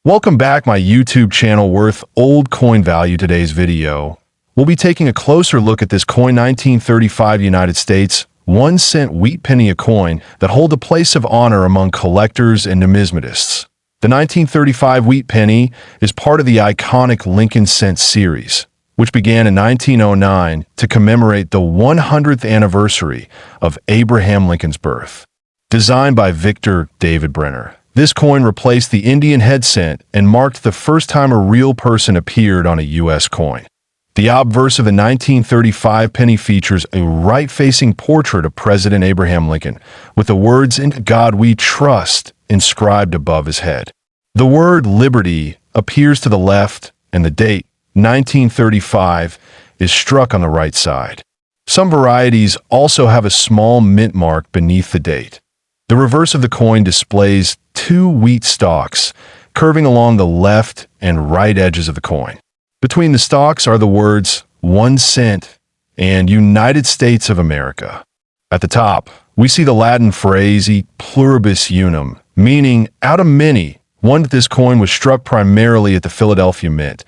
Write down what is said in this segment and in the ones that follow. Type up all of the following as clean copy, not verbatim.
Welcome back my YouTube channel worth old coin value. Today's video, we'll be taking a closer look at this coin 1935 United States 1-cent wheat penny, a coin that hold a place of honor among collectors and numismatists. The 1935 wheat penny is part of the iconic Lincoln cent series, which began in 1909 to commemorate the 100th anniversary of Abraham Lincoln's birth. Designed by Victor David Brenner, this coin replaced the Indian head cent and marked the first time a real person appeared on a U.S. coin. The obverse of the 1935 penny features a right-facing portrait of President Abraham Lincoln, with the words "In God We Trust" inscribed above his head. The word "Liberty" appears to the left, and the date, 1935, is struck on the right side. Some varieties also have a small mint mark beneath the date. The reverse of the coin displays two wheat stalks curving along the left and right edges of the coin. Between the stalks are the words 1 cent and United States of America. At the top, we see the Latin phrase e pluribus unum, meaning out of many. This coin was struck primarily at the Philadelphia Mint,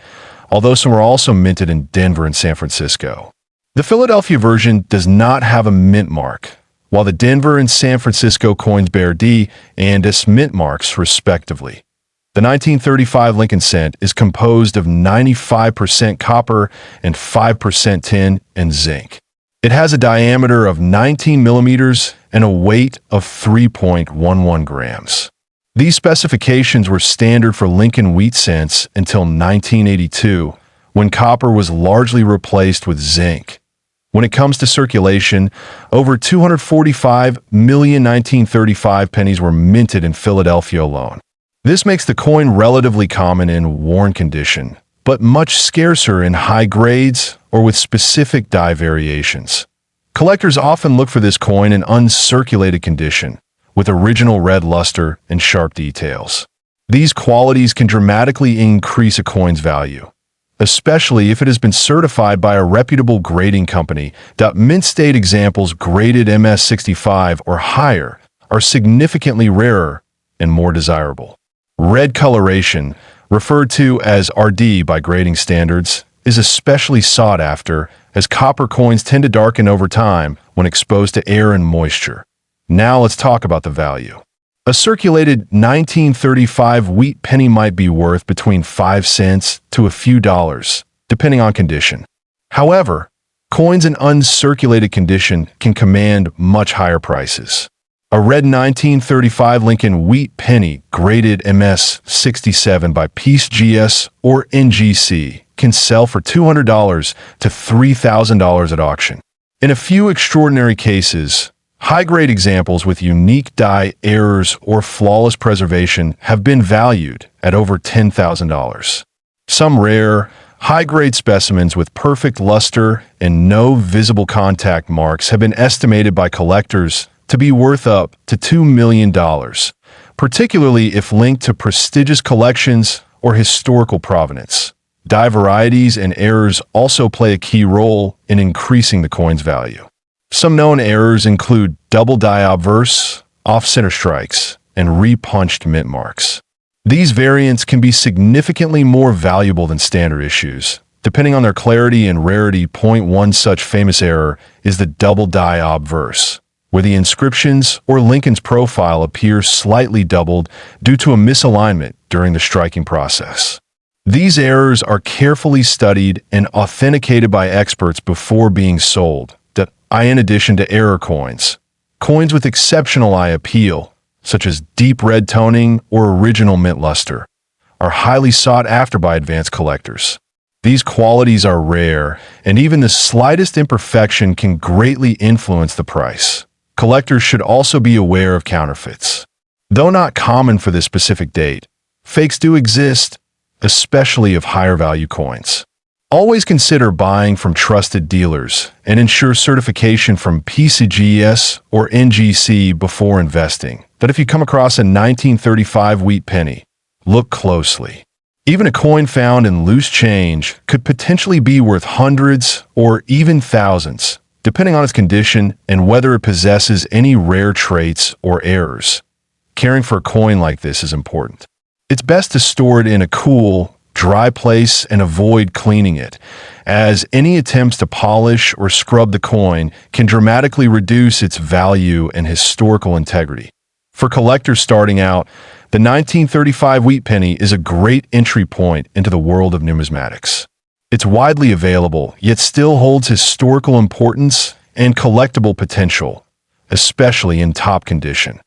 although some were also minted in Denver and San Francisco. The Philadelphia version does not have a mint mark, while the Denver and San Francisco coins bear D and S mint marks, respectively. The 1935 Lincoln cent is composed of 95% copper and 5% tin and zinc. It has a diameter of 19 millimeters and a weight of 3.11 grams. These specifications were standard for Lincoln wheat cents until 1982, when copper was largely replaced with zinc. When it comes to circulation, over 245 million 1935 pennies were minted in Philadelphia alone. This makes the coin relatively common in worn condition, but much scarcer in high grades or with specific die variations. Collectors often look for this coin in uncirculated condition, with original red luster and sharp details. These qualities can dramatically increase a coin's value, especially if it has been certified by a reputable grading company. Mint state examples graded MS65 or higher are significantly rarer and more desirable. Red coloration, referred to as RD by grading standards, is especially sought after, as copper coins tend to darken over time when exposed to air and moisture. Now let's talk about the value. A circulated 1935 wheat penny might be worth between 5 cents to a few dollars, depending on condition. However, coins in uncirculated condition can command much higher prices. A red 1935 Lincoln wheat penny graded MS67 by Piece GS or NGC can sell for $200 to $3,000 at auction. In a few extraordinary cases, high-grade examples with unique die errors or flawless preservation have been valued at over $10,000. Some rare, high-grade specimens with perfect luster and no visible contact marks have been estimated by collectors to be worth up to $2 million, particularly if linked to prestigious collections or historical provenance. Die varieties and errors also play a key role in increasing the coin's value. Some known errors include double die obverse, off-center strikes, and re-punched mint marks. These variants can be significantly more valuable than standard issues, depending on their clarity and rarity. One such famous error is the double die obverse, where the inscriptions or Lincoln's profile appears slightly doubled due to a misalignment during the striking process. These errors are carefully studied and authenticated by experts before being sold. In addition to error coins, coins with exceptional eye appeal, such as deep red toning or original mint luster, are highly sought after by advanced collectors. These qualities are rare, and even the slightest imperfection can greatly influence the price. Collectors should also be aware of counterfeits. Though not common for this specific date, fakes do exist, especially of higher value coins. Always consider buying from trusted dealers and ensure certification from PCGS or NGC before investing. If you come across a 1935 wheat penny, look closely. Even a coin found in loose change could potentially be worth hundreds or even thousands, depending on its condition and whether it possesses any rare traits or errors. Caring for a coin like this is important. It's best to store it in a cool, dry place and avoid cleaning it, as any attempts to polish or scrub the coin can dramatically reduce its value and historical integrity. For collectors starting out, the 1935 wheat penny is a great entry point into the world of numismatics. It's widely available, yet still holds historical importance and collectible potential, especially in top condition.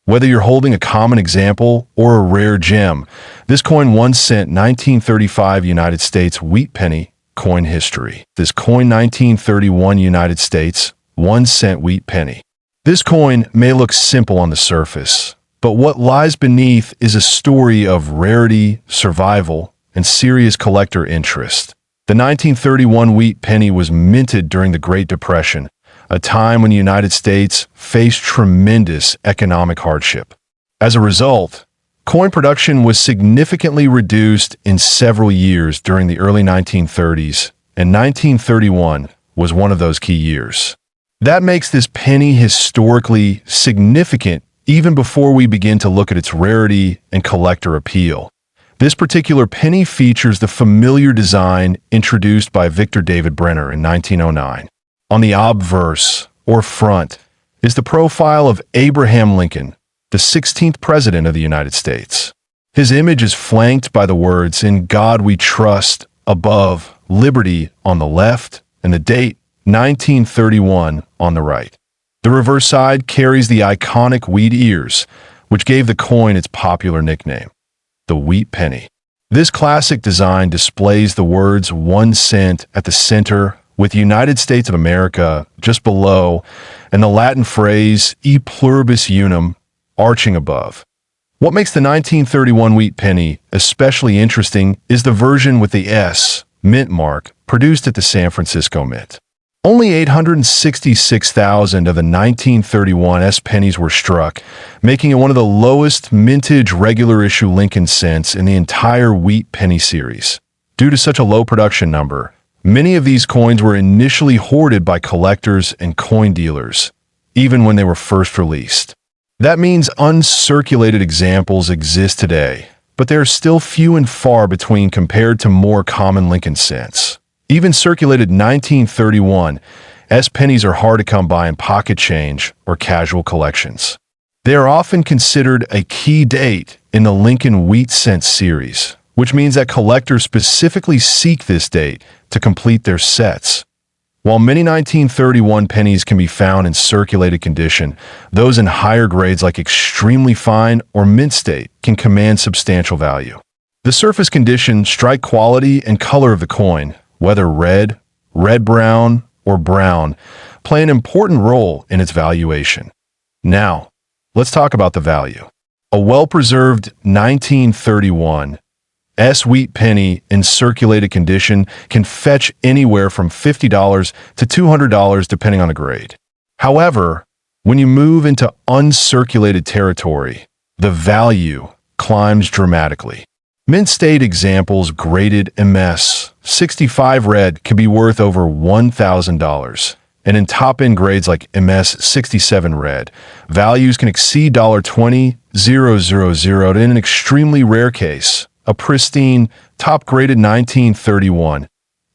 Whether you're holding a common example or a rare gem, this coin 1 cent 1935 United States wheat penny coin history. This coin 1931 United States 1 cent wheat penny. This coin may look simple on the surface, but what lies beneath is a story of rarity, survival, and serious collector interest. The 1931 wheat penny was minted during the Great Depression, a time when the United States faced tremendous economic hardship. As a result, coin production was significantly reduced in several years during the early 1930s, and 1931 was one of those key years. That makes this penny historically significant even before we begin to look at its rarity and collector appeal. This particular penny features the familiar design introduced by Victor David Brenner in 1909. On the obverse, or front, is the profile of Abraham Lincoln, the 16th President of the United States. His image is flanked by the words, "In God We Trust," above, "Liberty" on the left, and the date, 1931, on the right. The reverse side carries the iconic wheat ears, which gave the coin its popular nickname, the wheat penny. This classic design displays the words 1 cent at the center, with United States of America just below, and the Latin phrase "e pluribus unum" arching above. What makes the 1931 wheat penny especially interesting is the version with the S mint mark produced at the San Francisco Mint. Only 866,000 of the 1931 S pennies were struck, making it one of the lowest mintage regular issue Lincoln cents in the entire wheat penny series. Due to such a low production number, many of these coins were initially hoarded by collectors and coin dealers, even when they were first released. That means uncirculated examples exist today, but they are still few and far between compared to more common Lincoln cents. Even circulated 1931 S pennies are hard to come by in pocket change or casual collections. They are often considered a key date in the Lincoln wheat cent series, which means that collectors specifically seek this date to complete their sets. While many 1931 pennies can be found in circulated condition, those in higher grades like extremely fine or mint state can command substantial value. The surface condition, strike quality, and color of the coin, whether red, red-brown, or brown, play an important role in its valuation. Now, let's talk about the value. A well-preserved 1931 S wheat penny in circulated condition can fetch anywhere from $50 to $200 depending on the grade. However, when you move into uncirculated territory, the value climbs dramatically. Mint state examples graded MS 65 red can be worth over $1,000, and in top-end grades like MS 67 red, values can exceed $20,000 in an extremely rare case. A pristine, top-graded 1931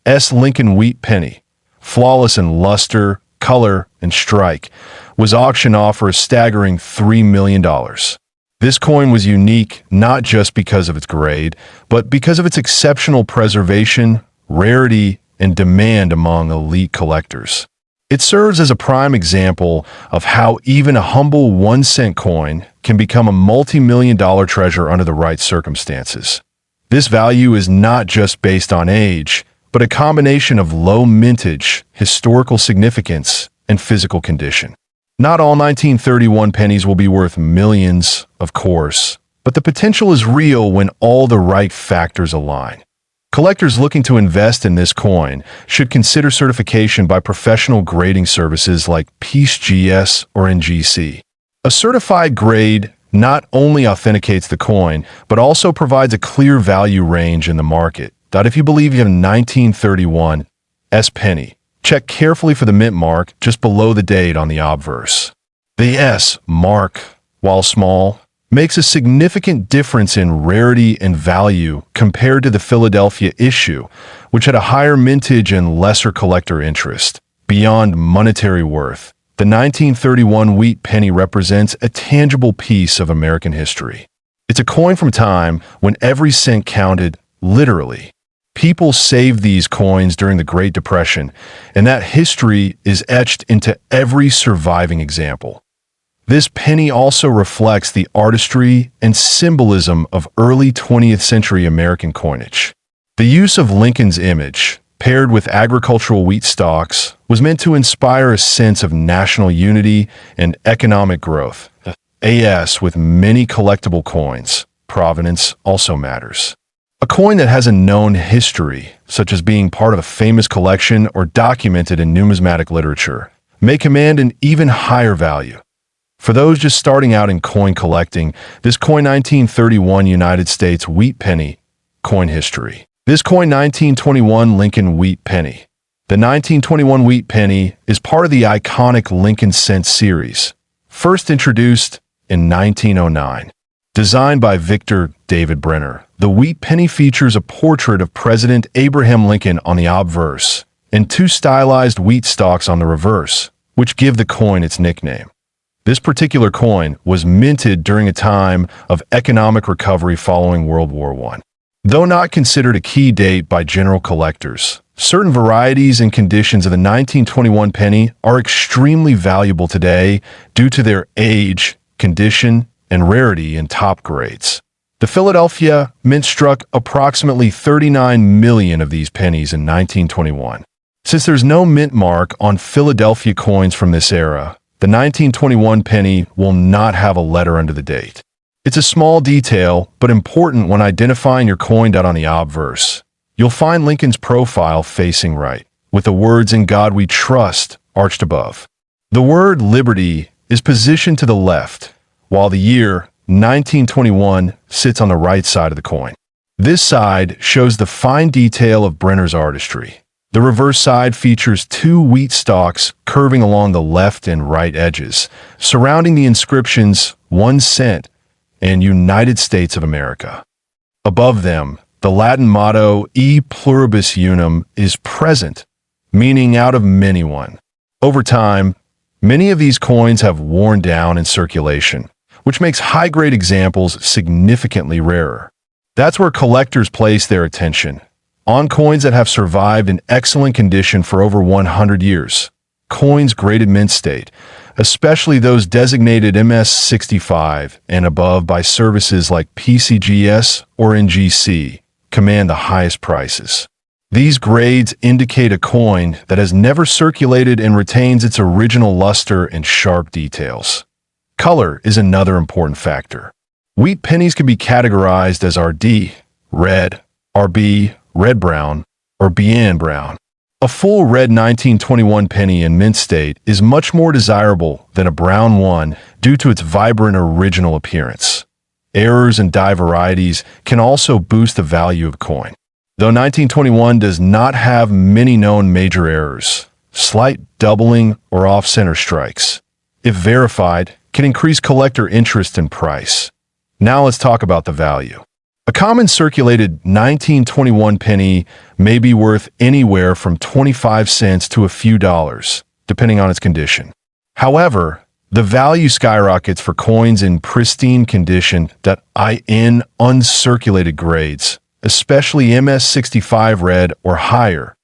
S Lincoln wheat penny, flawless in luster, color, and strike, was auctioned off for a staggering $3 million. This coin was unique not just because of its grade, but because of its exceptional preservation, rarity, and demand among elite collectors. It serves as a prime example of how even a humble 1 cent coin can become a multi-million-dollar treasure under the right circumstances. This value is not just based on age, but a combination of low mintage, historical significance, and physical condition. Not all 1931 pennies will be worth millions, of course, but the potential is real when all the right factors align. Collectors looking to invest in this coin should consider certification by professional grading services like PeaceGS or NGC. A certified grade not only authenticates the coin, but also provides a clear value range in the market. If you believe you have a 1931 S penny, check carefully for the mint mark just below the date on the obverse. The S mark, while small, makes a significant difference in rarity and value compared to the Philadelphia issue, which had a higher mintage and lesser collector interest. Beyond monetary worth, the 1931 wheat penny represents a tangible piece of American history. It's a coin from a time when every cent counted, literally. People saved these coins during the Great Depression, and that history is etched into every surviving example. This penny also reflects the artistry and symbolism of early 20th century American coinage. The use of Lincoln's image, paired with agricultural wheat stalks, was meant to inspire a sense of national unity and economic growth. As with many collectible coins, provenance also matters. A coin that has a known history, such as being part of a famous collection or documented in numismatic literature, may command an even higher value. For those just starting out in coin collecting, this coin 1931 United States wheat penny, coin history. This coin 1921 Lincoln wheat penny. The 1921 wheat penny is part of the iconic Lincoln cent series, first introduced in 1909. Designed by Victor David Brenner, the wheat penny features a portrait of President Abraham Lincoln on the obverse and two stylized wheat stalks on the reverse, which give the coin its nickname. This particular coin was minted during a time of economic recovery following World War I. Though not considered a key date by general collectors, certain varieties and conditions of the 1921 penny are extremely valuable today due to their age, condition, and rarity in top grades. The Philadelphia Mint struck approximately 39 million of these pennies in 1921. Since there's no mint mark on Philadelphia coins from this era, the 1921 penny will not have a letter under the date. It's a small detail, but important when identifying your coin on the obverse. You'll find Lincoln's profile facing right, with the words "In God We Trust" arched above. The word "Liberty" is positioned to the left, while the year 1921 sits on the right side of the coin. This side shows the fine detail of Brenner's artistry. The reverse side features two wheat stalks curving along the left and right edges, surrounding the inscriptions 1 cent and United States of America. Above them, the Latin motto E pluribus unum is present, meaning out of many one. Over time, many of these coins have worn down in circulation, which makes high-grade examples significantly rarer. That's where collectors place their attention, on coins that have survived in excellent condition for over 100 years. Coins graded mint state, especially those designated MS65 and above by services like PCGS or NGC, command the highest prices. These grades indicate a coin that has never circulated and retains its original luster and sharp details. Color is another important factor. Wheat pennies can be categorized as RD, red, RB, red-brown, or bien-brown. A full red 1921 penny in mint state is much more desirable than a brown one due to its vibrant original appearance. Errors and dye varieties can also boost the value of a coin. Though 1921 does not have many known major errors, slight doubling or off-center strikes, if verified, can increase collector interest and price. Now let's talk about the value. A common circulated 1921 penny may be worth anywhere from 25 cents to a few dollars, depending on its condition. However, the value skyrockets for coins in pristine condition that in uncirculated grades, especially MS65 red or higher.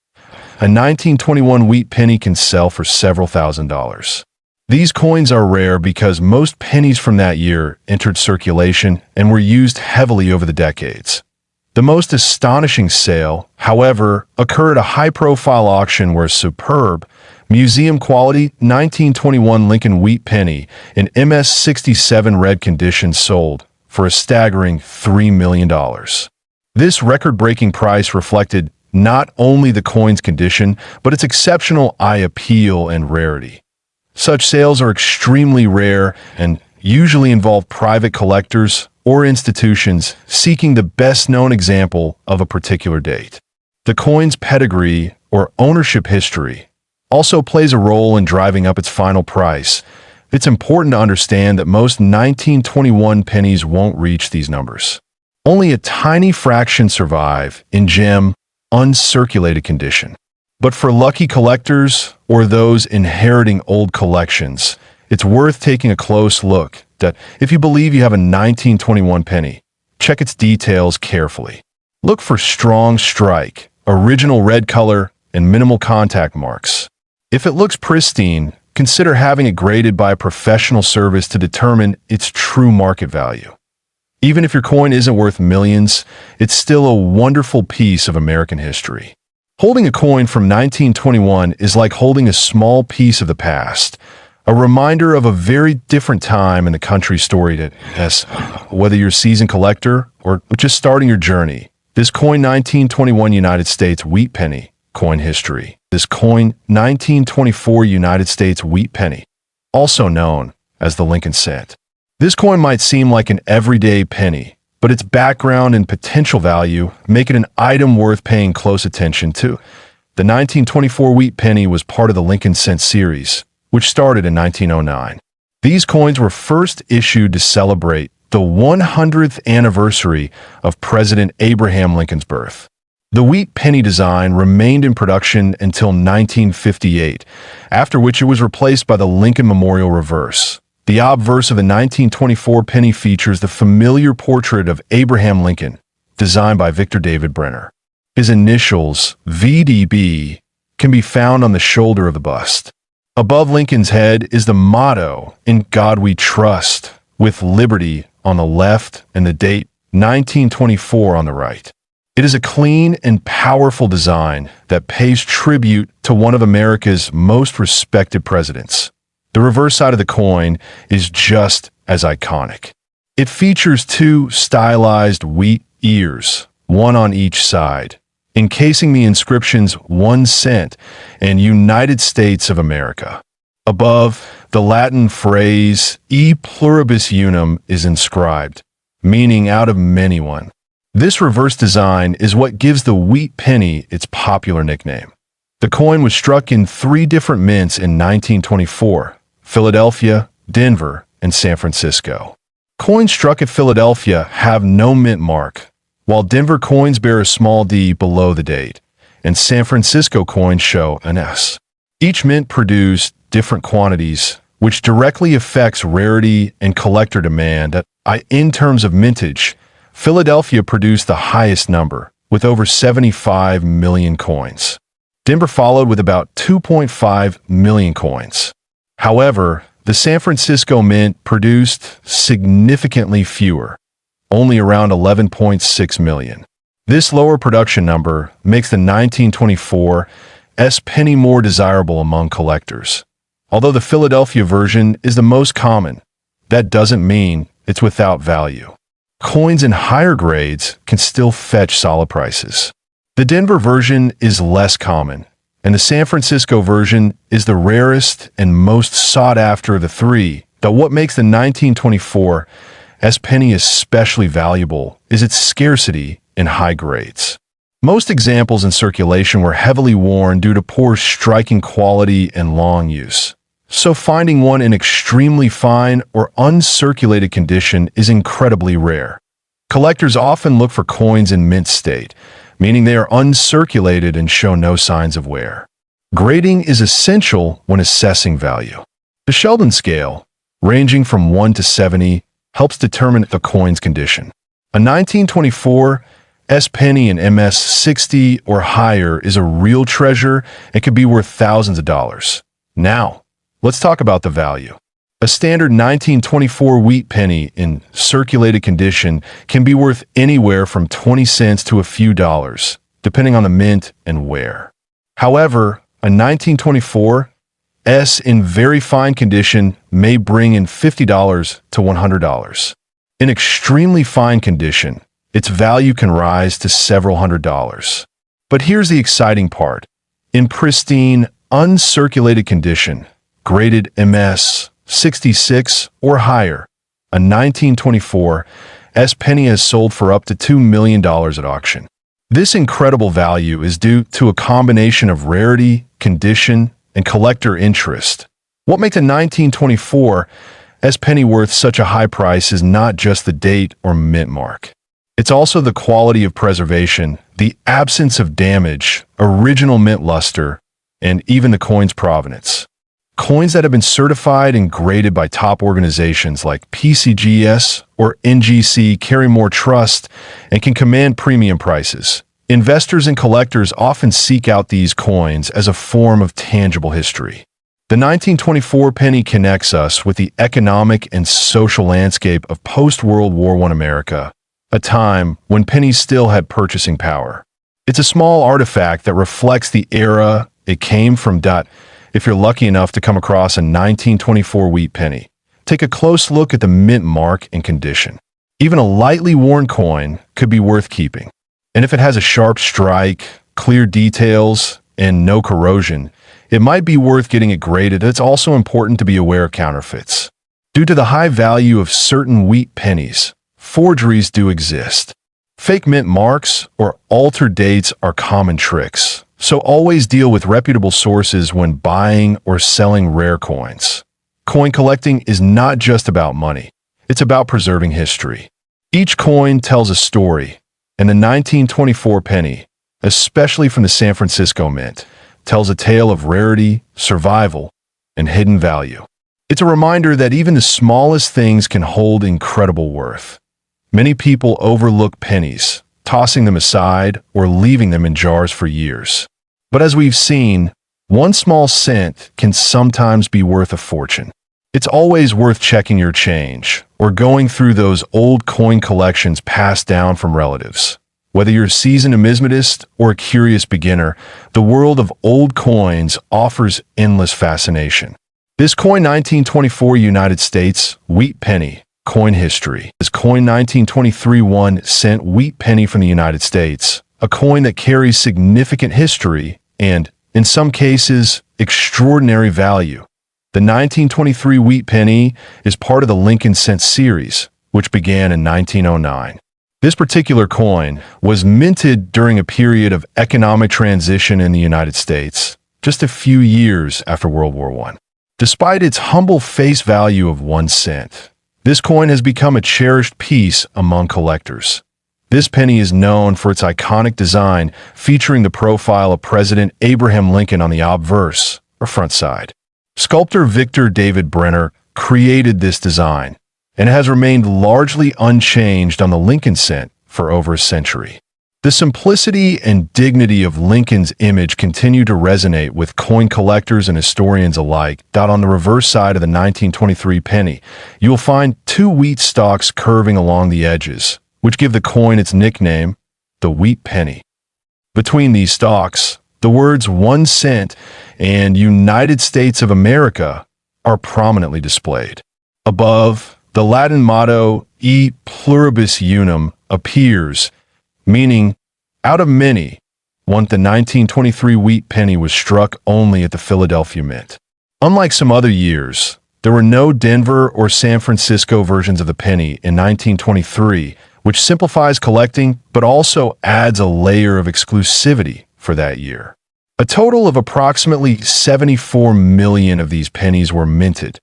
A 1921 wheat penny can sell for several $1,000s. These coins are rare because most pennies from that year entered circulation and were used heavily over the decades. The most astonishing sale, however, occurred at a high-profile auction where a superb, museum-quality 1921 Lincoln wheat penny in MS67 red condition sold for a staggering $3 million. This record-breaking price reflected not only the coin's condition, but its exceptional eye appeal and rarity. Such sales are extremely rare and usually involve private collectors or institutions seeking the best-known example of a particular date. The coin's pedigree or ownership history also plays a role in driving up its final price, It's important to understand that most 1921 pennies won't reach these numbers. Only a tiny fraction survive in gem, uncirculated condition. But for lucky collectors or those inheriting old collections, it's worth taking a close look that if you believe you have a 1921 penny, check its details carefully. Look for strong strike, original red color, and minimal contact marks. If it looks pristine, consider having it graded by a professional service to determine its true market value. Even if your coin isn't worth millions, it's still a wonderful piece of American history. Holding a coin from 1921 is like holding a small piece of the past, a reminder of a very different time in the country's story. Whether you're a seasoned collector or just starting your journey, this coin 1921 United States wheat penny, coin history. This coin 1924 United States wheat penny, also known as the Lincoln cent. This coin might seem like an everyday penny, but its background and potential value make it an item worth paying close attention to. The 1924 wheat penny was part of the Lincoln cent series, which started in 1909. These coins were first issued to celebrate the 100th anniversary of President Abraham Lincoln's birth. The wheat penny design remained in production until 1958, after which it was replaced by the Lincoln Memorial Reverse. The obverse of the 1924 penny features the familiar portrait of Abraham Lincoln, designed by Victor David Brenner. His initials, VDB, can be found on the shoulder of the bust. Above Lincoln's head is the motto, "In God We Trust," with liberty on the left and the date 1924 on the right. It is a clean and powerful design that pays tribute to one of America's most respected presidents. The reverse side of the coin is just as iconic. It features two stylized wheat ears, one on each side, encasing the inscriptions 1 cent and United States of America. Above, the Latin phrase E pluribus unum is inscribed, meaning out of many one. This reverse design is what gives the wheat penny its popular nickname. The coin was struck in 3 different mints in 1924: Philadelphia, Denver, and San Francisco. Coins struck at Philadelphia have no mint mark, while Denver coins bear a small D below the date, and San Francisco coins show an S. Each mint produced different quantities, which directly affects rarity and collector demand. In terms of mintage, Philadelphia produced the highest number, with over 75 million coins. Denver followed with about 2.5 million coins. However, the San Francisco Mint produced significantly fewer, only around 11.6 million. This lower production number makes the 1924 S penny more desirable among collectors. Although the Philadelphia version is the most common, that doesn't mean it's without value. Coins in higher grades can still fetch solid prices. The Denver version is less common, and the San Francisco version is the rarest and most sought after of the 3. Though what makes the 1924 S penny especially valuable is its scarcity in high grades. Most examples in circulation were heavily worn due to poor striking quality and long use. So finding one in extremely fine or uncirculated condition is incredibly rare. Collectors often look for coins in mint state, meaning they are uncirculated and show no signs of wear. Grading is essential when assessing value. The Sheldon scale, ranging from 1 to 70, helps determine the coin's condition. A 1924 S penny in MS 60 or higher is a real treasure and can be worth thousands of dollars. Now, let's talk about the value. A standard 1924 wheat penny in circulated condition can be worth anywhere from 20 cents to a few dollars, depending on the mint and wear. However, a 1924 S in very fine condition may bring in $50 to $100. In extremely fine condition, its value can rise to several $100s. But here's the exciting part. In pristine, uncirculated condition, graded MS 66 or higher, a 1924 S penny has sold for up to $2 million at auction. This incredible value is due to a combination of rarity, condition, and collector interest. What makes a 1924 S penny worth such a high price is not just the date or mint mark. It's also the quality of preservation, the absence of damage, original mint luster, and even the coin's provenance. Coins that have been certified and graded by top organizations like PCGS or NGC carry more trust and can command premium prices. Investors and collectors often seek out these coins as a form of tangible history. The 1924 penny connects us with the economic and social landscape of post-World War I America, a time when pennies still had purchasing power. It's a small artifact that reflects the era it came from. If you're lucky enough to come across a 1924 wheat penny, take a close look at the mint mark and condition. Even a lightly worn coin could be worth keeping. And if it has a sharp strike, clear details, and no corrosion, it might be worth getting it graded. It's also important to be aware of counterfeits. Due to the high value of certain wheat pennies, forgeries do exist. Fake mint marks or altered dates are common tricks, so always deal with reputable sources when buying or selling rare coins. Coin collecting is not just about money, it's about preserving history. Each coin tells a story, and the 1924 penny, especially from the San Francisco Mint, tells a tale of rarity, survival, and hidden value. It's a reminder that even the smallest things can hold incredible worth. Many people overlook pennies, tossing them aside or leaving them in jars for years. But as we've seen, one small cent can sometimes be worth a fortune. It's always worth checking your change or going through those old coin collections passed down from relatives. Whether you're a seasoned numismatist or a curious beginner, the world of old coins offers endless fascination. This coin 1924 United States wheat penny coin history. This coin 1923 1-cent wheat penny from the United States, a coin that carries significant history and, in some cases, extraordinary value. The 1923 wheat penny is part of the Lincoln cent series, which began in 1909. This particular coin was minted during a period of economic transition in the United States, just a few years after World War I. Despite its humble face value of 1 cent, this coin has become a cherished piece among collectors. This penny is known for its iconic design, featuring the profile of President Abraham Lincoln on the obverse, or front side. Sculptor Victor David Brenner created this design, and it has remained largely unchanged on the Lincoln cent for over a century. The simplicity and dignity of Lincoln's image continue to resonate with coin collectors and historians alike. On the reverse side of the 1923 penny, you will find 2 wheat stalks curving along the edges, which give the coin its nickname, the wheat penny. Between these stalks, the words 1 cent and United States of America are prominently displayed. Above, the Latin motto E pluribus unum appears, meaning, out of many. The 1923 wheat penny was struck only at the Philadelphia Mint. Unlike some other years, there were no Denver or San Francisco versions of the penny in 1923, which simplifies collecting but also adds a layer of exclusivity for that year. A total of approximately 74 million of these pennies were minted.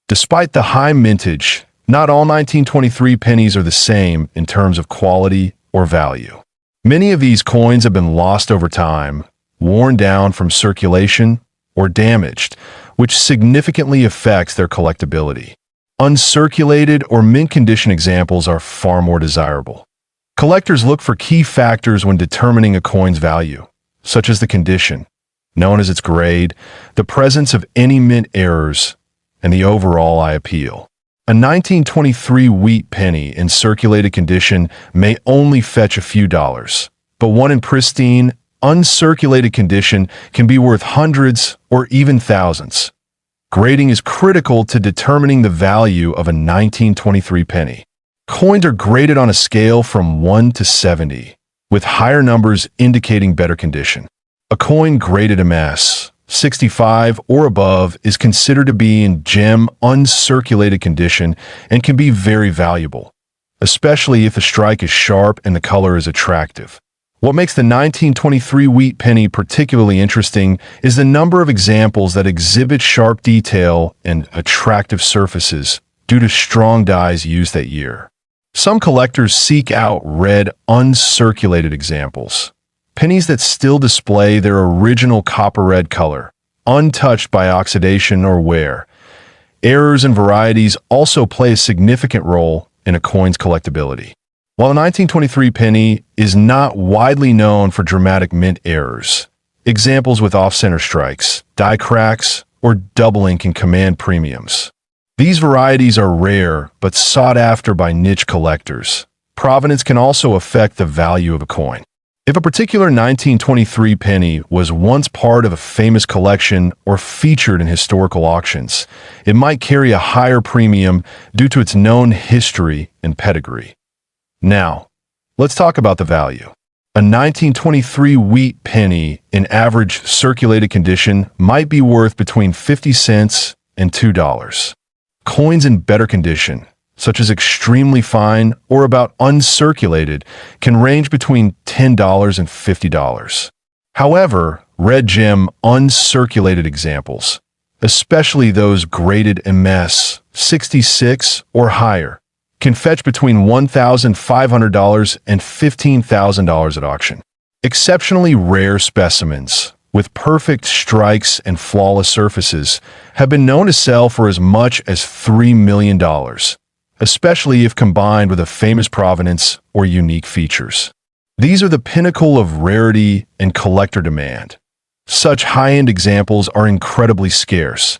Despite the high mintage, not all 1923 pennies are the same in terms of quality or value. Many of these coins have been lost over time, worn down from circulation, or damaged, which significantly affects their collectability. Uncirculated or mint condition examples are far more desirable. Collectors look for key factors when determining a coin's value, such as the condition, known as its grade, the presence of any mint errors, and the overall eye appeal. A 1923 wheat penny in circulated condition may only fetch a few dollars, but one in pristine, uncirculated condition can be worth hundreds or even thousands. Grading is critical to determining the value of a 1923 penny. Coins are graded on a scale from 1 to 70, with higher numbers indicating better condition. A coin graded MS 65 or above is considered to be in gem uncirculated condition and can be very valuable, especially if the strike is sharp and the color is attractive. What makes the 1923 wheat penny particularly interesting is the number of examples that exhibit sharp detail and attractive surfaces due to strong dyes used that year. Some collectors seek out red, uncirculated examples, pennies that still display their original copper red color, untouched by oxidation or wear. Errors and varieties also play a significant role in a coin's collectability. While the 1923 penny is not widely known for dramatic mint errors, examples with off-center strikes, die cracks, or doubling can command premiums. These varieties are rare but sought after by niche collectors. Provenance can also affect the value of a coin. If a particular 1923 penny was once part of a famous collection or featured in historical auctions, it might carry a higher premium due to its known history and pedigree. Now, let's talk about the value. A 1923 wheat penny in average circulated condition might be worth between 50 cents and $2. Coins in better condition, such as extremely fine or about uncirculated, can range between $10 and $50. However, red gem uncirculated examples, especially those graded MS 66 or higher, can fetch between $1,500 and $15,000 at auction. Exceptionally rare specimens with perfect strikes and flawless surfaces have been known to sell for as much as $3 million, especially if combined with a famous provenance or unique features. These are the pinnacle of rarity and collector demand. Such high-end examples are incredibly scarce,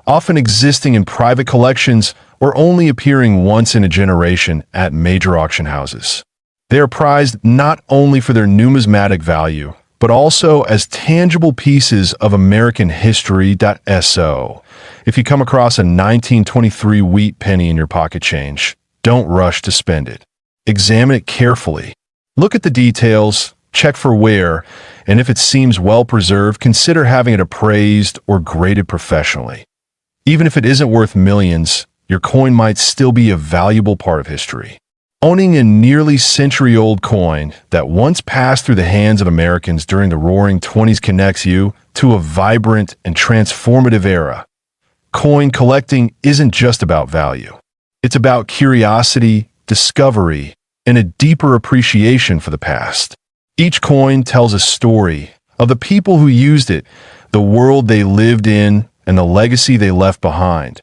often existing in private collections or only appearing once in a generation at major auction houses. They are prized not only for their numismatic value, but also as tangible pieces of American history. So, if you come across a 1923 wheat penny in your pocket change, don't rush to spend it. Examine it carefully. Look at the details, check for wear, and if it seems well preserved, consider having it appraised or graded professionally. Even if it isn't worth millions, your coin might still be a valuable part of history. Owning a nearly century-old coin that once passed through the hands of Americans during the Roaring '20s connects you to a vibrant and transformative era. Coin collecting isn't just about value. It's about curiosity, discovery, and a deeper appreciation for the past. Each coin tells a story of the people who used it, the world they lived in, and the legacy they left behind.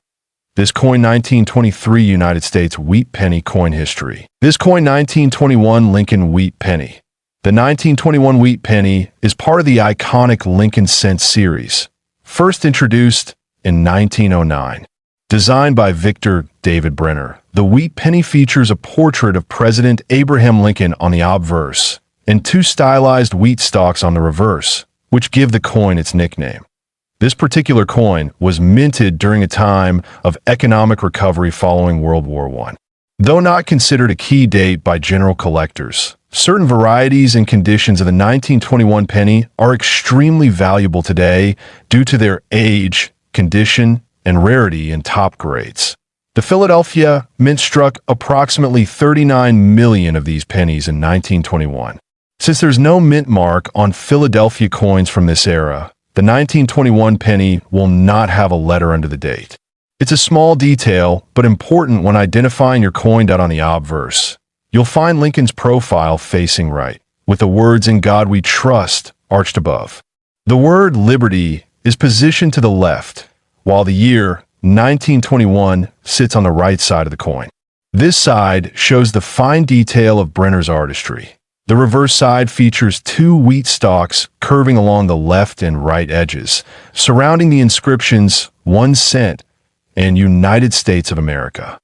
This coin 1923 United States wheat penny coin history. This coin 1921 Lincoln wheat penny. The 1921 wheat penny is part of the iconic Lincoln cent series, first introduced in 1909. Designed by Victor David Brenner, the wheat penny features a portrait of President Abraham Lincoln on the obverse and two stylized wheat stalks on the reverse, which give the coin its nickname. This particular coin was minted during a time of economic recovery following World War I. Though not considered a key date by general collectors, certain varieties and conditions of the 1921 penny are extremely valuable today due to their age, condition, and rarity in top grades. The Philadelphia Mint struck approximately 39 million of these pennies in 1921. Since there's no mint mark on Philadelphia coins from this era, the 1921 penny will not have a letter under the date. It's a small detail, but important when identifying your coin on the obverse. You'll find Lincoln's profile facing right, with the words "In God We Trust" arched above. The word "Liberty" is positioned to the left, while the year 1921 sits on the right side of the coin. This side shows the fine detail of Brenner's artistry. The reverse side features two wheat stalks curving along the left and right edges, surrounding the inscriptions 1 cent and United States of America.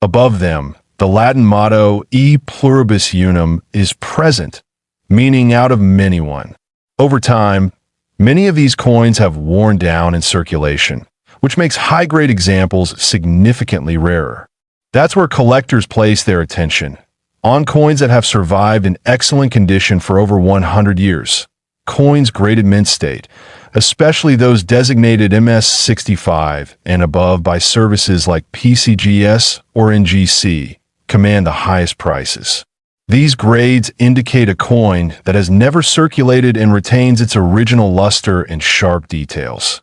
Above them, the Latin motto E pluribus unum is present, meaning out of many one. Over time, many of these coins have worn down in circulation, which makes high-grade examples significantly rarer. That's where collectors place their attention, on coins that have survived in excellent condition for over 100 years. Coins graded mint state, especially those designated MS65 and above by services like PCGS or NGC, command the highest prices. These grades indicate a coin that has never circulated and retains its original luster and sharp details.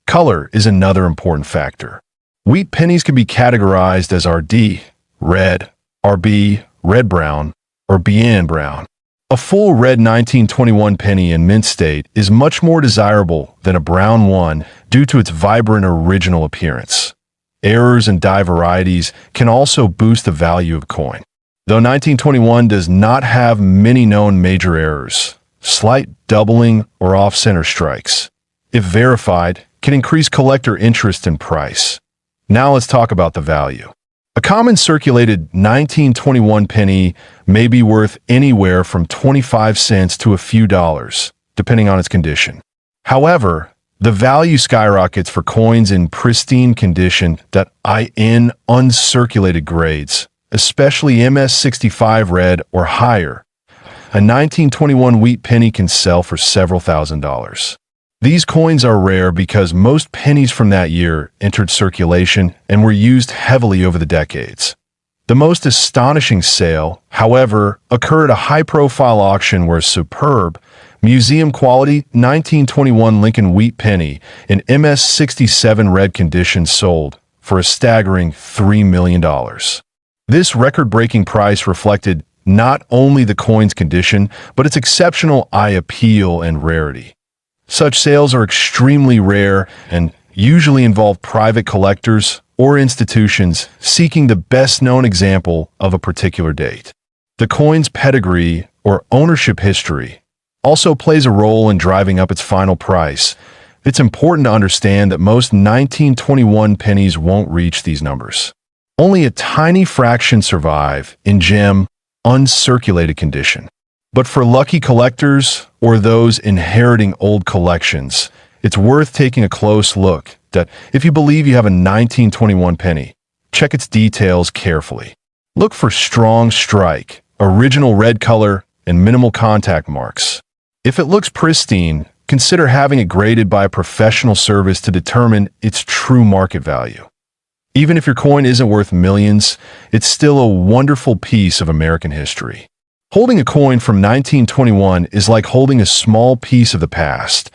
Color is another important factor. Wheat pennies can be categorized as RD, red, RB, red-brown, or bien brown. A full red 1921 penny in mint state is much more desirable than a brown one due to its vibrant original appearance. Errors and die varieties can also boost the value of coin. Though 1921 does not have many known major errors, slight doubling or off-center strikes, if verified, can increase collector interest and price. Now let's talk about the value. A common circulated 1921 penny may be worth anywhere from 25 cents to a few dollars, depending on its condition. However, the value skyrockets for coins in pristine condition that in uncirculated grades, especially MS65 red or higher. A 1921 wheat penny can sell for several $1,000s. These coins are rare because most pennies from that year entered circulation and were used heavily over the decades. The most astonishing sale, however, occurred at a high-profile auction where a superb, museum-quality 1921 Lincoln wheat penny in MS67 red condition sold for a staggering $3 million. This record-breaking price reflected not only the coin's condition, but its exceptional eye appeal and rarity. Such sales are extremely rare and usually involve private collectors or institutions seeking the best-known example of a particular date. The coin's pedigree or ownership history also plays a role in driving up its final price. It's important to understand that most 1921 pennies won't reach these numbers. Only a tiny fraction survive in gem, uncirculated condition. But for lucky collectors or those inheriting old collections, it's worth taking a close look that if you believe you have a 1921 penny, check its details carefully. Look for strong strike, original red color, and minimal contact marks. If it looks pristine, consider having it graded by a professional service to determine its true market value. Even if your coin isn't worth millions, it's still a wonderful piece of American history. Holding a coin from 1921 is like holding a small piece of the past,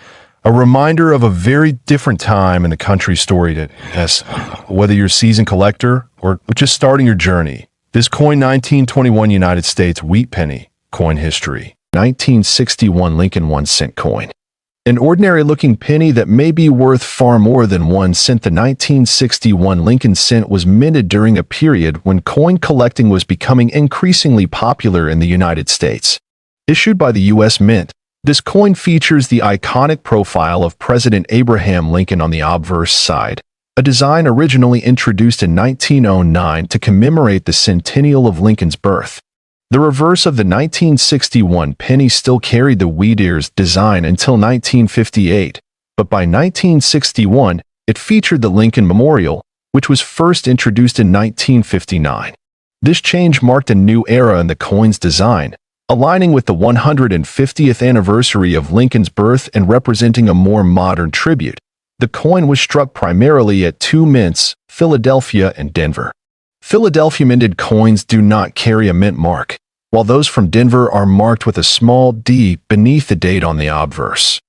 a reminder of a very different time in the country's story. Whether you're a seasoned collector or just starting your journey, this coin 1921 United States wheat penny, coin history. 1961 Lincoln 1-cent coin. An ordinary-looking penny that may be worth far more than 1 cent. The 1961 Lincoln cent was minted during a period when coin collecting was becoming increasingly popular in the United States. Issued by the U.S. Mint, this coin features the iconic profile of President Abraham Lincoln on the obverse side, a design originally introduced in 1909 to commemorate the centennial of Lincoln's birth. The reverse of the 1961 penny still carried the wheat ears design until 1958, but by 1961, it featured the Lincoln Memorial, which was first introduced in 1959. This change marked a new era in the coin's design, aligning with the 150th anniversary of Lincoln's birth and representing a more modern tribute. The coin was struck primarily at two mints, Philadelphia and Denver. Philadelphia minted coins do not carry a mint mark, while those from Denver are marked with a small d beneath the date on the obverse.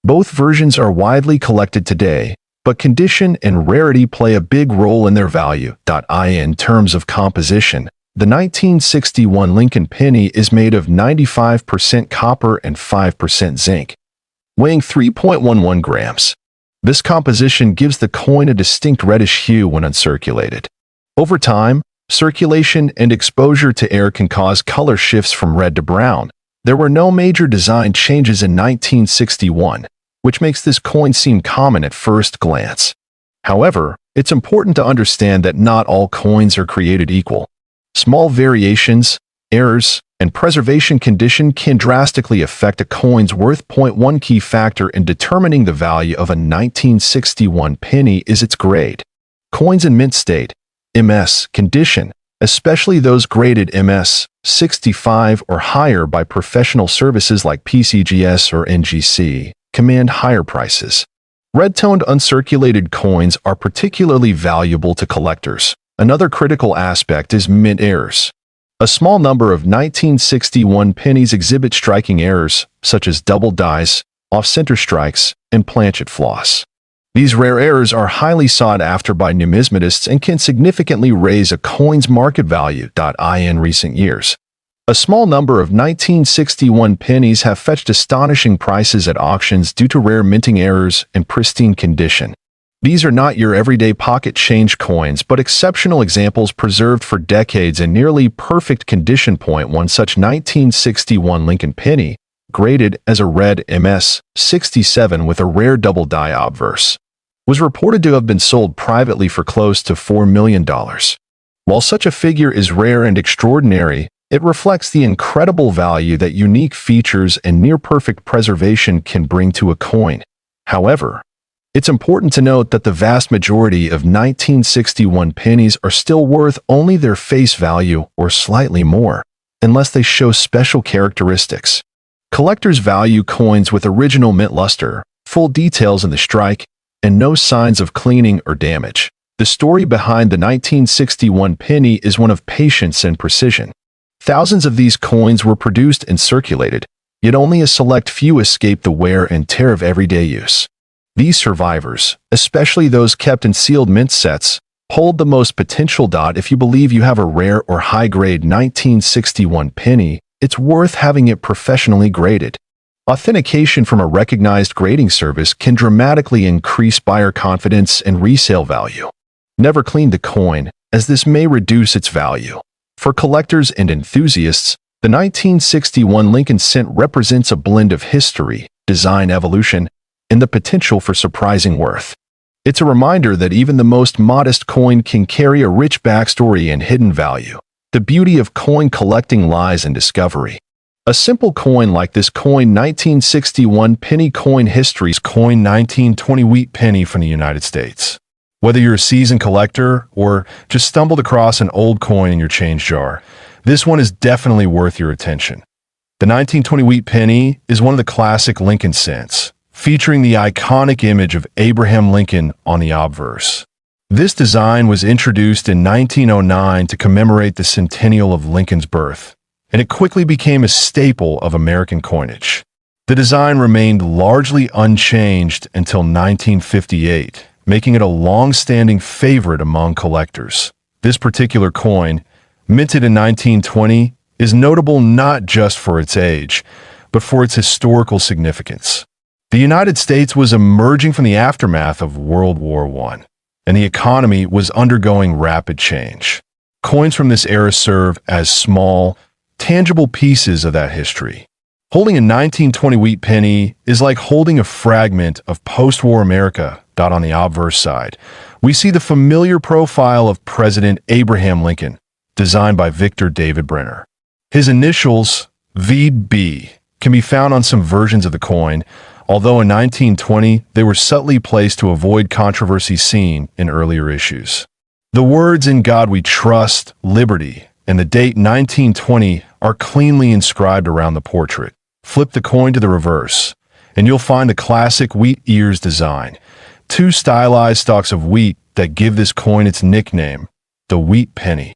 Both versions are widely collected today, but condition and rarity play a big role in their value. In terms of composition, the 1961 Lincoln penny is made of 95% copper and 5% zinc, weighing 3.11 grams. This composition gives the coin a distinct reddish hue when uncirculated. Over time, circulation and exposure to air can cause color shifts from red to brown. There were no major design changes in 1961, which makes this coin seem common at first glance. However, it's important to understand that not all coins are created equal. Small variations, errors, and preservation condition can drastically affect a coin's worth. One key factor in determining the value of a 1961 penny is its grade. Coins in mint state, MS condition, especially those graded MS 65 or higher by professional services like PCGS or NGC, command higher prices. Red-toned uncirculated coins are particularly valuable to collectors. Another critical aspect is mint errors. A small number of 1961 pennies exhibit striking errors, such as double dice, off-center strikes, and planchet floss. These rare errors are highly sought after by numismatists and can significantly raise a coin's market value. In recent years, a small number of 1961 pennies have fetched astonishing prices at auctions due to rare minting errors and pristine condition. These are not your everyday pocket change coins, but exceptional examples preserved for decades in nearly perfect condition. One such 1961 Lincoln penny, graded as a red MS-67 with a rare double die obverse, was reported to have been sold privately for close to $4 million. While such a figure is rare and extraordinary, it reflects the incredible value that unique features and near-perfect preservation can bring to a coin. However, it's important to note that the vast majority of 1961 pennies are still worth only their face value or slightly more, unless they show special characteristics. Collectors value coins with original mint luster, full details in the strike, and no signs of cleaning or damage. The story behind the 1961 penny is one of patience and precision. Thousands of these coins were produced and circulated, yet only a select few escape the wear and tear of everyday use. These survivors, especially those kept in sealed mint sets, hold the most potential. If you believe you have a rare or high-grade 1961 penny, it's worth having it professionally graded. Authentication from a recognized grading service can dramatically increase buyer confidence and resale value. Never clean the coin, as this may reduce its value. For collectors and enthusiasts, the 1961 Lincoln cent represents a blend of history, design evolution, and the potential for surprising worth. It's a reminder that even the most modest coin can carry a rich backstory and hidden value. The beauty of coin collecting lies in discovery. A simple coin like this coin 1961 penny coin history's coin 1920 wheat penny from the United States. Whether you're a seasoned collector or just stumbled across an old coin in your change jar, this one is definitely worth your attention. The 1920 wheat penny is one of the classic Lincoln cents, featuring the iconic image of Abraham Lincoln on the obverse. This design was introduced in 1909 to commemorate the centennial of Lincoln's birth, and it quickly became a staple of American coinage. The design remained largely unchanged until 1958, making it a long-standing favorite among collectors. This particular coin, minted in 1920, is notable not just for its age, but for its historical significance. The United States was emerging from the aftermath of World War I, and the economy was undergoing rapid change. Coins from this era serve as small, tangible pieces of that history. Holding a 1920 wheat penny is like holding a fragment of post-war America. On the obverse side, we see the familiar profile of President Abraham Lincoln, designed by Victor David Brenner. His initials, VB, can be found on some versions of the coin, although in 1920 they were subtly placed to avoid controversy seen in earlier issues. The words "In God We Trust," "Liberty," and the date 1920 are cleanly inscribed around the portrait. Flip the coin to the reverse, and you'll find the classic wheat ears design, two stylized stalks of wheat that give this coin its nickname, the wheat penny.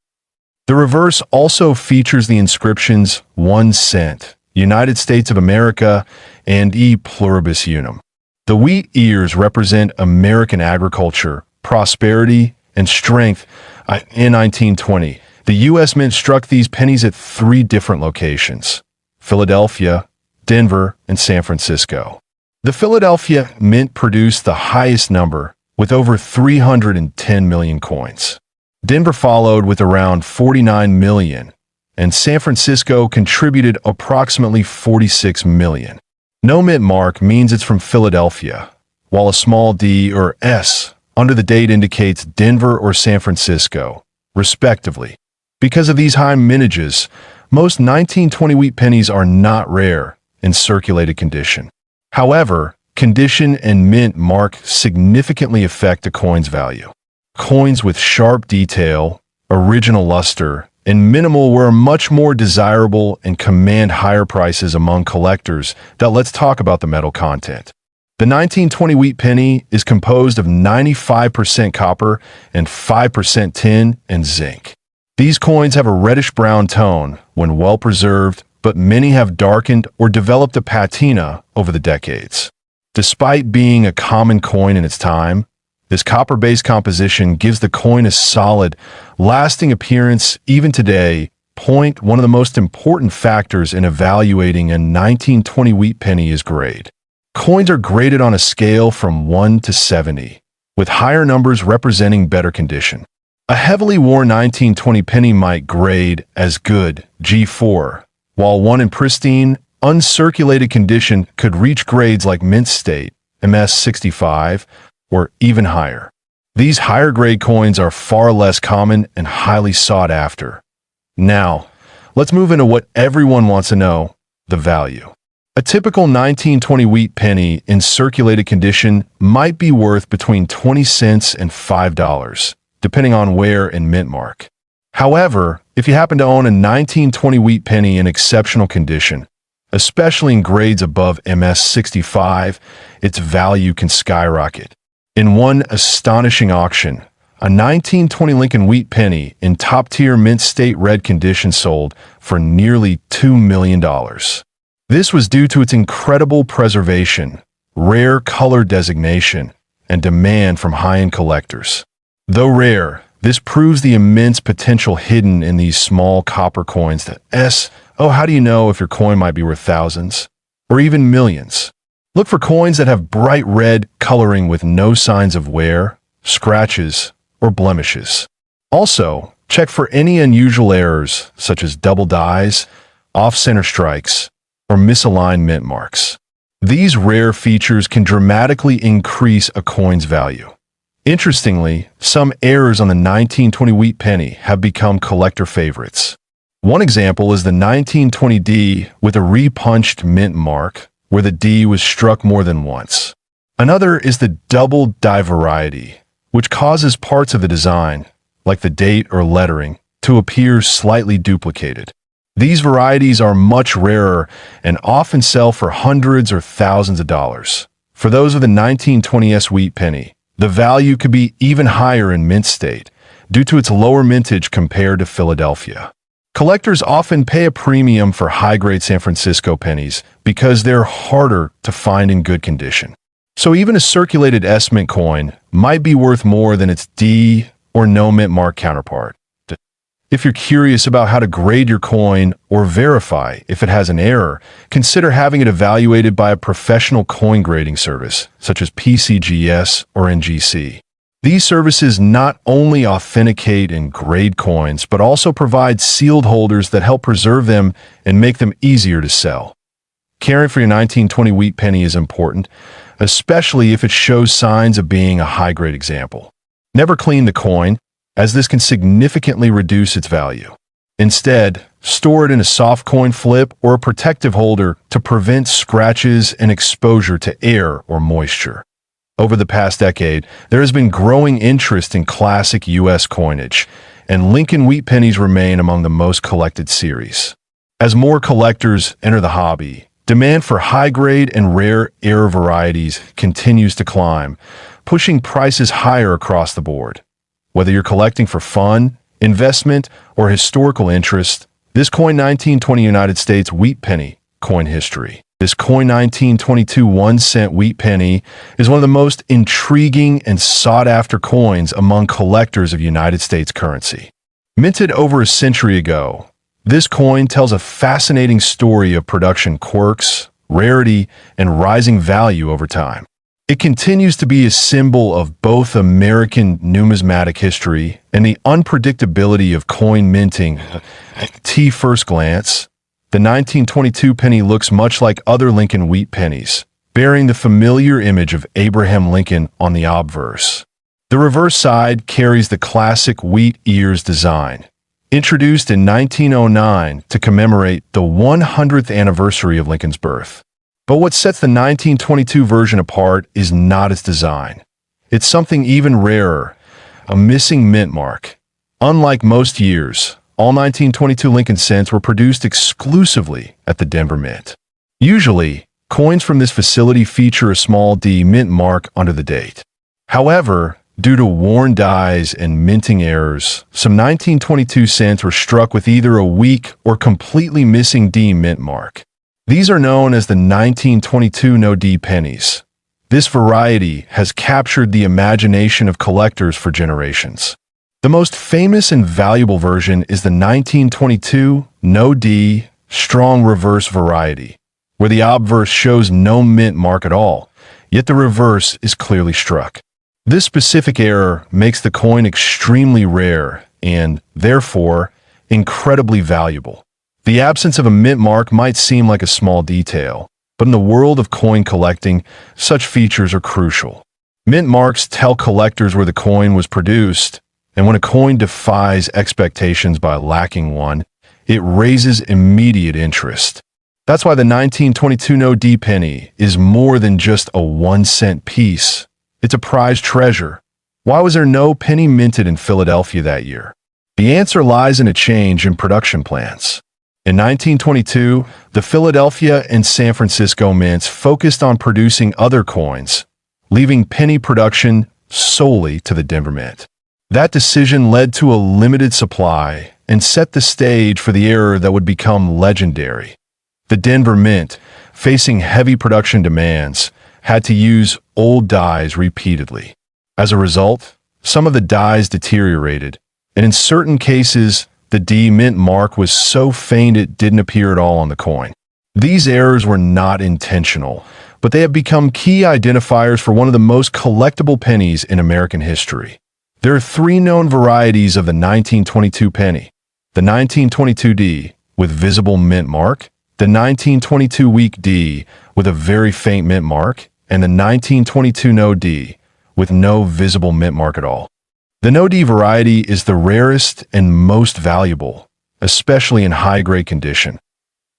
The reverse also features the inscriptions 1 cent, United States of America, and E pluribus unum. The wheat ears represent American agriculture, prosperity, and strength. In 1920, the U.S. Mint struck these pennies at 3 different locations: Philadelphia, Denver, and San Francisco. The Philadelphia Mint produced the highest number, with over 310 million coins. Denver followed with around 49 million, and San Francisco contributed approximately 46 million. No mint mark means it's from Philadelphia, while a small D or S under the date indicates Denver or San Francisco, respectively. Because of these high mintages, most 1920 wheat pennies are not rare in circulated condition. However, condition and mint mark significantly affect a coin's value. Coins with sharp detail, original luster, and minimal wear are much more desirable and command higher prices among collectors. Let's talk about the metal content. The 1920 wheat penny is composed of 95% copper and 5% tin and zinc. These coins have a reddish-brown tone when well preserved, but many have darkened or developed a patina over the decades. Despite being a common coin in its time, this copper-based composition gives the coin a solid, lasting appearance even today. One of the most important factors in evaluating a 1920 wheat penny is grade. Coins are graded on a scale from 1 to 70, with higher numbers representing better condition. A heavily worn 1920 penny might grade as good, G4, while one in pristine, uncirculated condition could reach grades like mint state, MS65, or even higher. These higher grade coins are far less common and highly sought after. Now, let's move into what everyone wants to know, the value. A typical 1920 wheat penny in circulated condition might be worth between 20 cents and $5, depending on wear and mint mark. However, if you happen to own a 1920 wheat penny in exceptional condition, especially in grades above MS65, its value can skyrocket. In one astonishing auction, a 1920 Lincoln wheat penny in top-tier mint state red condition sold for nearly $2 million. This was due to its incredible preservation, rare color designation, and demand from high-end collectors. Though rare, this proves the immense potential hidden in these small copper coins how do you know if your coin might be worth thousands or even millions? Look for coins that have bright red coloring with no signs of wear, scratches, or blemishes. Also, check for any unusual errors such as double dies, off-center strikes, or misaligned mint marks. These rare features can dramatically increase a coin's value. Interestingly, some errors on the 1920 wheat penny have become collector favorites. One example is the 1920 D with a repunched mint mark, where the D was struck more than once. Another is the double die variety, which causes parts of the design, like the date or lettering, to appear slightly duplicated. These varieties are much rarer and often sell for hundreds or thousands of dollars. For those of the 1920s wheat penny, the value could be even higher in mint state, due to its lower mintage compared to Philadelphia. Collectors often pay a premium for high-grade San Francisco pennies because they're harder to find in good condition. So even a circulated S-mint coin might be worth more than its D or no mint mark counterpart. If you're curious about how to grade your coin or verify if it has an error, consider having it evaluated by a professional coin grading service, such as PCGS or NGC. These services not only authenticate and grade coins, but also provide sealed holders that help preserve them and make them easier to sell. Caring for your 1920 wheat penny is important, especially if it shows signs of being a high-grade example. Never clean the coin, as this can significantly reduce its value. Instead, store it in a soft coin flip or a protective holder to prevent scratches and exposure to air or moisture. Over the past decade, there has been growing interest in classic U.S. coinage, and Lincoln wheat pennies remain among the most collected series. As more collectors enter the hobby, demand for high-grade and rare error varieties continues to climb, pushing prices higher across the board. Whether you're collecting for fun, investment, or historical interest, this coin 1920 United States wheat penny coin history. This coin 1922 1-cent wheat penny is one of the most intriguing and sought-after coins among collectors of United States currency. Minted over a century ago, this coin tells a fascinating story of production quirks, rarity, and rising value over time. It continues to be a symbol of both American numismatic history and the unpredictability of coin minting. At first glance, the 1922 penny looks much like other Lincoln wheat pennies, bearing the familiar image of Abraham Lincoln on the obverse. The reverse side carries the classic wheat ears design, introduced in 1909 to commemorate the 100th anniversary of Lincoln's birth. But what sets the 1922 version apart is not its design. It's something even rarer, a missing mint mark. Unlike most years, all 1922 Lincoln cents were produced exclusively at the Denver Mint. Usually, coins from this facility feature a small D mint mark under the date. However, Due to worn dies and minting errors, some 1922 cents were struck with either a weak or completely missing D mint mark. These are known as the 1922 no D pennies. This variety has captured the imagination of collectors for generations. The most famous and valuable version is the 1922 no D strong reverse variety, where the obverse shows no mint mark at all, yet the reverse is clearly struck. This specific error makes the coin extremely rare and, therefore, incredibly valuable. The absence of a mint mark might seem like a small detail, but in the world of coin collecting, such features are crucial. Mint marks tell collectors where the coin was produced, and when a coin defies expectations by lacking one, it raises immediate interest. That's why the 1922 no D penny is more than just a 1-cent piece. It's a prized treasure. Why was there no penny minted in Philadelphia that year? The answer lies in a change in production plans. In 1922, the Philadelphia and San Francisco mints focused on producing other coins, leaving penny production solely to the Denver Mint. That decision led to a limited supply and set the stage for the era that would become legendary. The Denver Mint, facing heavy production demands, had to use old dies repeatedly. As a result, some of the dies deteriorated, and in certain cases, the D mint mark was so faint it didn't appear at all on the coin. These errors were not intentional, but they have become key identifiers for one of the most collectible pennies in American history. There are three known varieties of the 1922 penny: the 1922 D with visible mint mark, the 1922 weak D with a very faint mint mark, and the 1922 no D with no visible mint mark at all. The no D variety is the rarest and most valuable, especially in high-grade condition.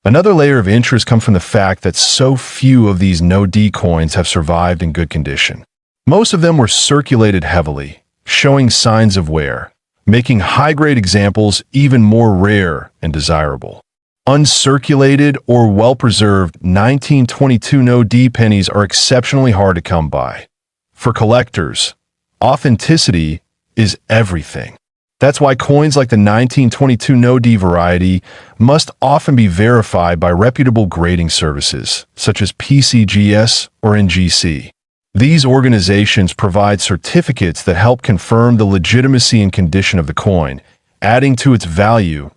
Another layer of interest comes from the fact that so few of these no D coins have survived in good condition. Most of them were circulated heavily, showing signs of wear, making high-grade examples even more rare and desirable. Uncirculated or well-preserved 1922 no D pennies are exceptionally hard to come by. For collectors, authenticity is everything. That's why coins like the 1922 no D variety must often be verified by reputable grading services, such as PCGS or NGC. These organizations provide certificates that help confirm the legitimacy and condition of the coin, adding to its value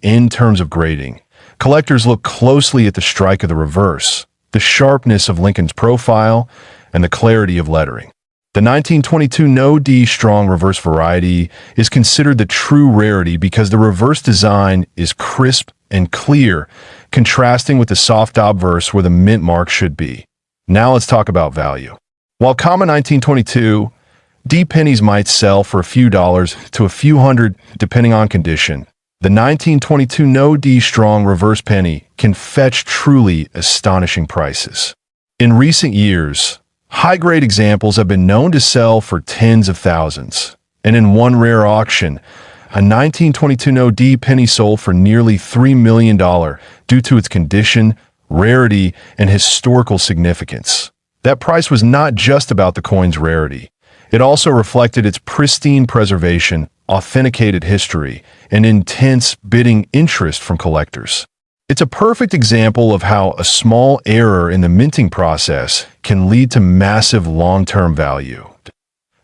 in terms of grading. Collectors look closely at the strike of the reverse, the sharpness of Lincoln's profile, and the clarity of lettering. The 1922 no D strong reverse variety is considered the true rarity because the reverse design is crisp and clear, contrasting with the soft obverse where the mint mark should be. Now let's talk about value. While common 1922 D pennies might sell for a few dollars to a few hundred depending on condition, the 1922 no D strong reverse penny can fetch truly astonishing prices. In recent years, high-grade examples have been known to sell for tens of thousands, and in one rare auction, a 1922 no D penny sold for nearly $3 million due to its condition, rarity, and historical significance. That price was not just about the coin's rarity. It also reflected its pristine preservation, authenticated history, and intense bidding interest from collectors. It's a perfect example of how a small error in the minting process can lead to massive long-term value.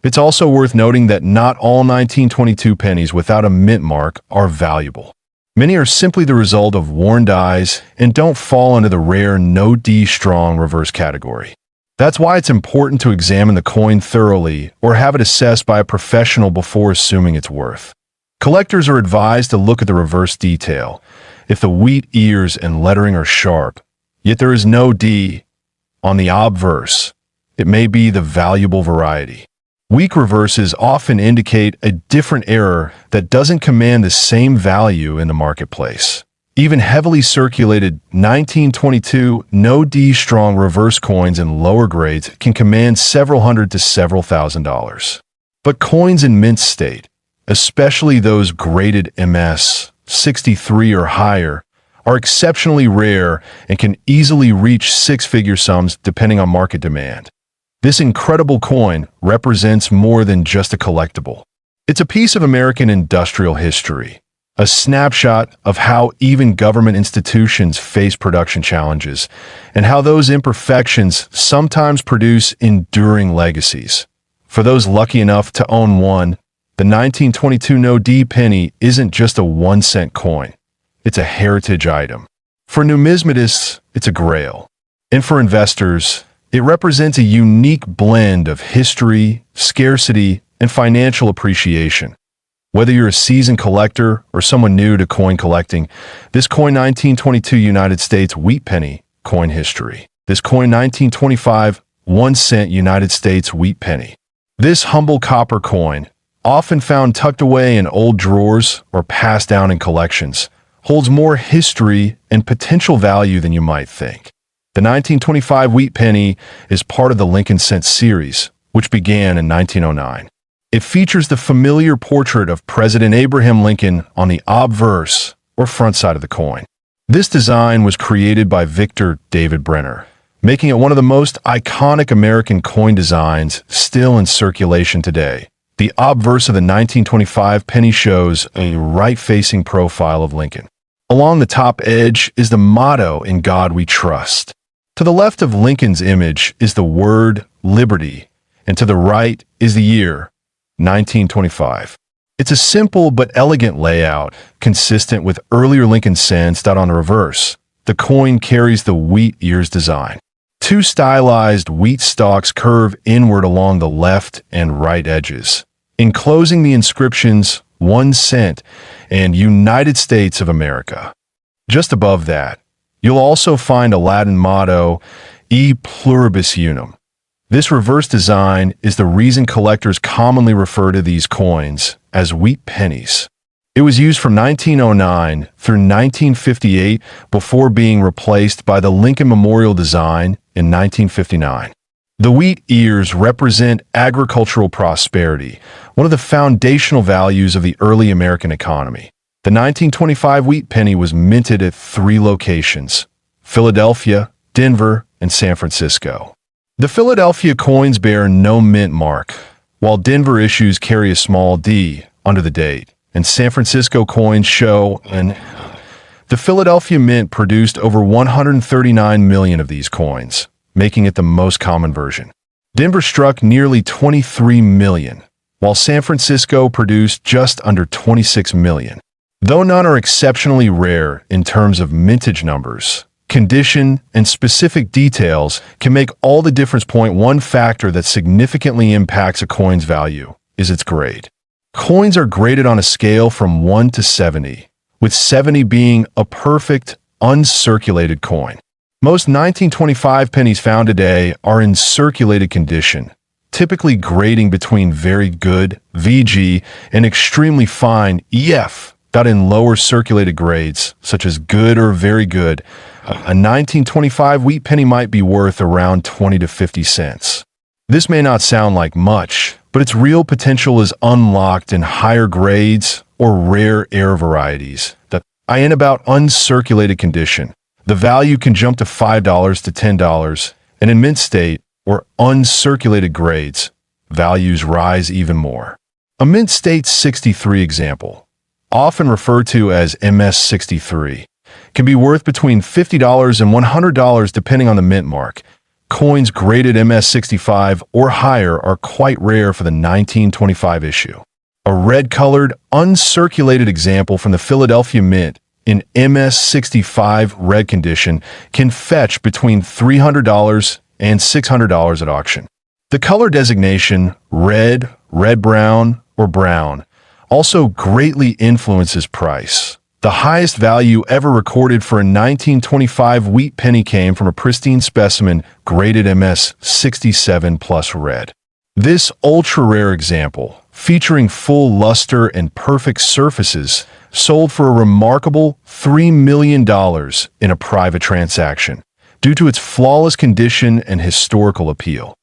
It's also worth noting that not all 1922 pennies without a mint mark are valuable. Many are simply the result of worn dies and don't fall into the rare no D strong reverse category. That's why it's important to examine the coin thoroughly or have it assessed by a professional before assuming its worth. Collectors are advised to look at the reverse detail. If the wheat ears and lettering are sharp, yet there is no D on the obverse, it may be the valuable variety. Weak reverses often indicate a different error that doesn't command the same value in the marketplace. Even heavily circulated 1922 no D strong reverse coins in lower grades can command several hundred to several $1,000s. But coins in mint state, especially those graded MS 63 or higher, are exceptionally rare and can easily reach six-figure sums depending on market demand. This incredible coin represents more than just a collectible. It's a piece of American industrial history, a snapshot of how even government institutions face production challenges, and how those imperfections sometimes produce enduring legacies. For those lucky enough to own one, the 1922 no-D penny isn't just a 1-cent coin. It's a heritage item. For numismatists, it's a grail. And for investors, it represents a unique blend of history, scarcity, and financial appreciation. Whether you're a seasoned collector or someone new to coin collecting, this coin 1922 United States wheat penny coin history. This coin 1925 1-cent United States wheat penny. This humble copper coin, often found tucked away in old drawers or passed down in collections, holds more history and potential value than you might think. The 1925 wheat penny is part of the Lincoln Cent series, which began in 1909. It features the familiar portrait of President Abraham Lincoln on the obverse, or front side of the coin. This design was created by Victor David Brenner, making it one of the most iconic American coin designs still in circulation today. The obverse of the 1925 penny shows a right-facing profile of Lincoln. Along the top edge is the motto, "In God We Trust." To the left of Lincoln's image is the word liberty, and to the right is the year, 1925. It's a simple but elegant layout, consistent with earlier Lincoln cents. On the reverse, the coin carries the wheat ears design. Two stylized wheat stalks curve inward along the left and right edges, enclosing the inscriptions 1 cent and United States of America. Just above that, you'll also find a Latin motto, E pluribus unum. This reverse design is the reason collectors commonly refer to these coins as wheat pennies. It was used from 1909 through 1958 before being replaced by the Lincoln Memorial design in 1959. The wheat ears represent agricultural prosperity, one of the foundational values of the early American economy. The 1925 wheat penny was minted at 3 locations: Philadelphia, Denver, and San Francisco. The Philadelphia coins bear no mint mark, while Denver issues carry a small D under the date, and San Francisco coins show an... The Philadelphia Mint produced over 139 million of these coins, making it the most common version. Denver struck nearly 23 million, while San Francisco produced just under 26 million. Though none are exceptionally rare in terms of mintage numbers, condition, and specific details can make all the difference. One factor that significantly impacts a coin's value is its grade. Coins are graded on a scale from 1 to 70, with 70 being a perfect, uncirculated coin. Most 1925 pennies found today are in circulated condition, typically grading between very good, VG, and extremely fine, EF. In lower circulated grades, such as good or very good, a 1925 wheat penny might be worth around 20 to 50 cents. This may not sound like much, but its real potential is unlocked in higher grades or rare air varieties that in about uncirculated condition. The value can jump to $5 to $10, and in mint state or uncirculated grades, values rise even more. A mint state 63 example, often referred to as MS63, can be worth between $50 and $100 depending on the mint mark. Coins graded MS65 or higher are quite rare for the 1925 issue. A red-colored, uncirculated example from the Philadelphia Mint in MS65 red condition can fetch between $300 and $600 at auction. The color designation red, red-brown, or brown also greatly influences price. The highest value ever recorded for a 1925 wheat penny came from a pristine specimen graded MS67 plus red. This ultra-rare example, featuring full luster and perfect surfaces, sold for a remarkable $3 million in a private transaction due to its flawless condition and historical appeal.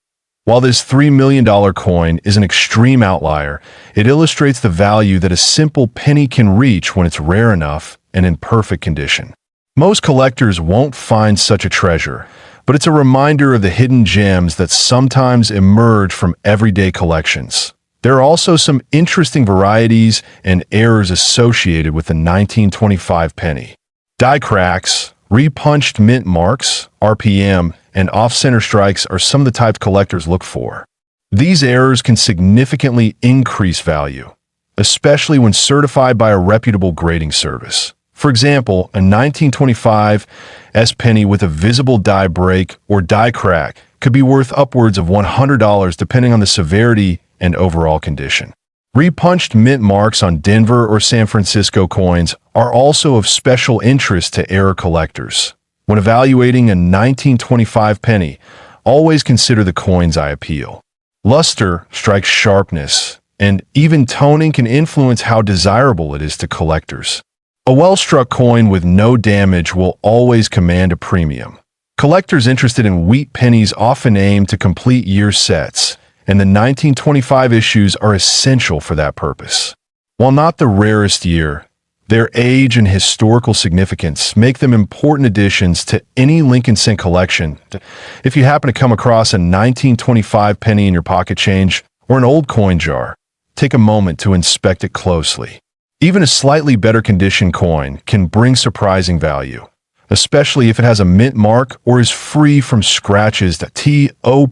While this $3 million coin is an extreme outlier, it illustrates the value that a simple penny can reach when it's rare enough and in perfect condition. Most collectors won't find such a treasure, but it's a reminder of the hidden gems that sometimes emerge from everyday collections. There are also some interesting varieties and errors associated with the 1925 penny. Die cracks, repunched mint marks, RPM, and off-center strikes are some of the types collectors look for. These errors can significantly increase value, especially when certified by a reputable grading service. For example, a 1925 S penny with a visible die break or die crack could be worth upwards of $100 depending on the severity and overall condition. Repunched mint marks on Denver or San Francisco coins are also of special interest to error collectors. When evaluating a 1925 penny, always consider the coin's eye appeal. Luster, strike sharpness, and even toning can influence how desirable it is to collectors. A well-struck coin with no damage will always command a premium. Collectors interested in wheat pennies often aim to complete year sets, and the 1925 issues are essential for that purpose. While not the rarest year, their age and historical significance make them important additions to any Lincoln Cent collection. If you happen to come across a 1925 penny in your pocket change or an old coin jar, take a moment to inspect it closely. Even a slightly better condition coin can bring surprising value, especially if it has a mint mark or is free from scratches that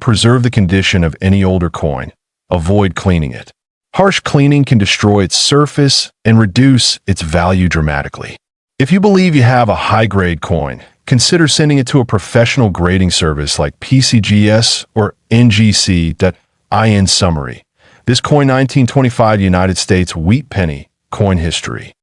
preserve the condition of any older coin. Avoid cleaning it. Harsh cleaning can destroy its surface and reduce its value dramatically. If you believe you have a high-grade coin, consider sending it to a professional grading service like PCGS or NGC.in. Summary. This coin 1925 United States wheat penny, coin history.